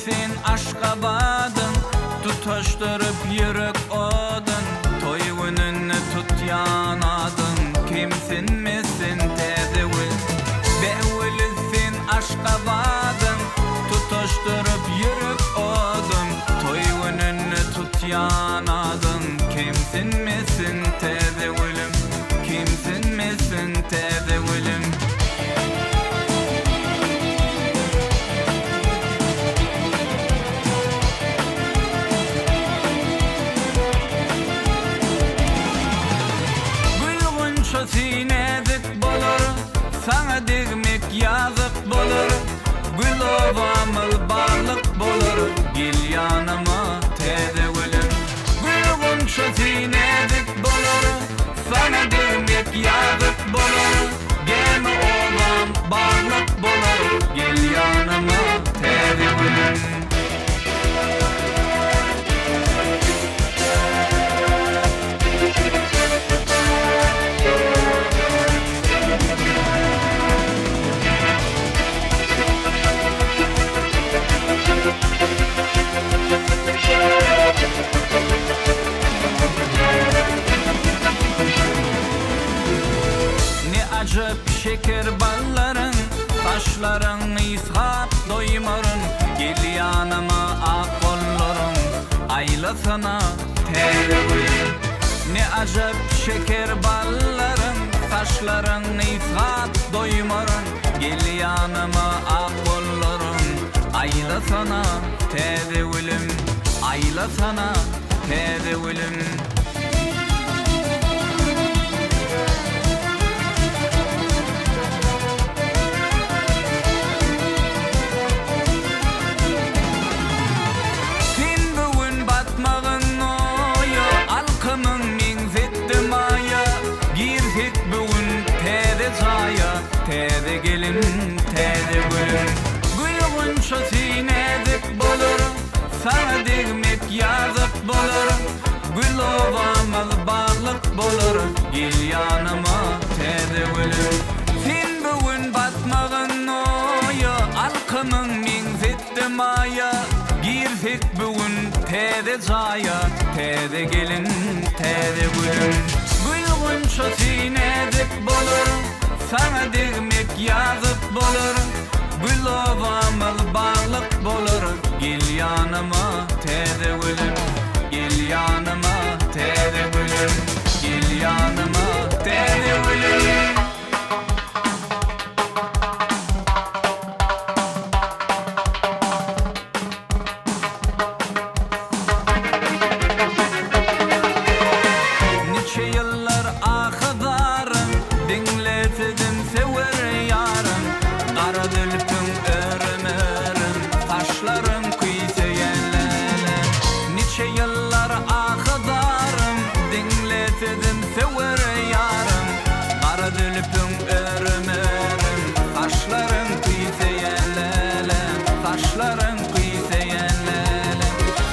misin Aşgabat'ın, tutuşturup yürek odun, toy gününü tut yanadın, kimsin misin tedevül, beğülüsün Aşgabat'ın, tutuşturup yürek odun, toy gününü tut yanadın, kimsin misin tedevülüm, kimsin misin tedevülüm. Sinedik bolur, sana digmek yazık bolur, gül ovamıl barlık bolur, gel yanıma tedevülüm. Gül gunça sinedik bolur, sana digmek yazık bolur, gel ovam barlık bolur, gel yanıma tedevülüm. Acıp şeker balların, taşların ishap doymarın, gel yanıma ak kollarım, aylasana tedevül. Ne acıp şeker balların, taşların ishap doymarın, gel yanıma ak kollarım, aylasana tedevülüm, aylasana tedevülüm. Tede gelin, tede gülüm, gülgünço sinedik bolur, sana digmek yazık bolur, gül ovamıl barlık bolur, gel yanıma tede gülüm. Sen bugün batmağın oyu, alkımın min zetti maya, girsek bugün tede zaya, tede gelin, tede gülüm, gülgünço sinedik bolur, sana digmek yazık bolur, gül ovamıl barlık bolur, gel yanıma tedevülüm, gel yanıma tedevülüm, gel yanıma tedevülüm. Nice yıllar ahıdarım, dinletedim sever yarım, kara dülpün örüm örüm, taşların kuyseyenlele. Nice yıllar ahıdarım, dinletedim sever yarım, kara dülpün örüm örüm, taşların kuyseyenlele, taşların kuyseyenlele.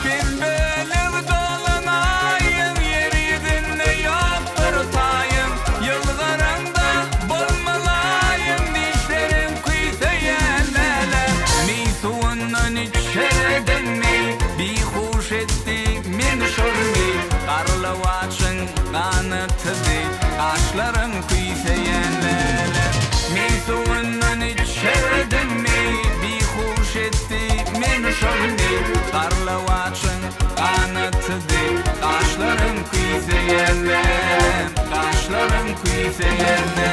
Ben böyle dolanayım, yeryüzünde yoktur tayım, yıllarında bolmalayım, dişlerim kuyseyenlele. Meysuğundan içeriden mi, bir huş etti min şormi, karlavaçın kanıtıdı, kaşların kuyseyenlele. Meysuğundan içeriden mi, bir huş etti min şormi, karlavaçın kanıtıdı, kaşların kuyseyenle, kaşların kuyseyenle.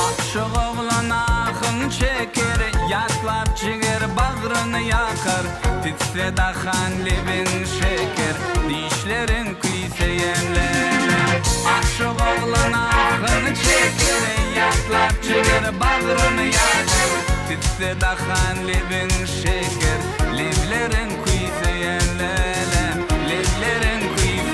Aşık oğlan ahın çeker, yaslap ciger bağrını yakar, titse dahan lebin şeker, dişlerin kuyseyenlere. Aşık oğlan ahın çeker, yaslap ciger bağrını yakar, titse dahan lebin şeker, leblerin kuyseyenlere, leblerin kuyseyenlere.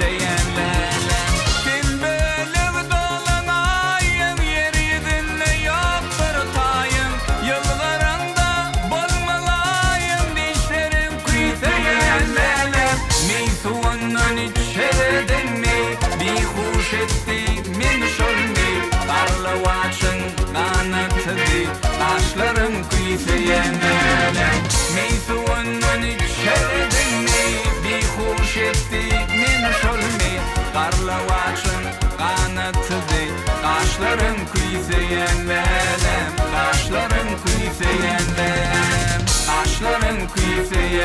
Meysuğunun içerdini bir hoş etti min şolmi Karlavaçın kanatıdı Kaşların kuyseyenlem Kaşların kuyseyenlem Kaşların kuyseyenlem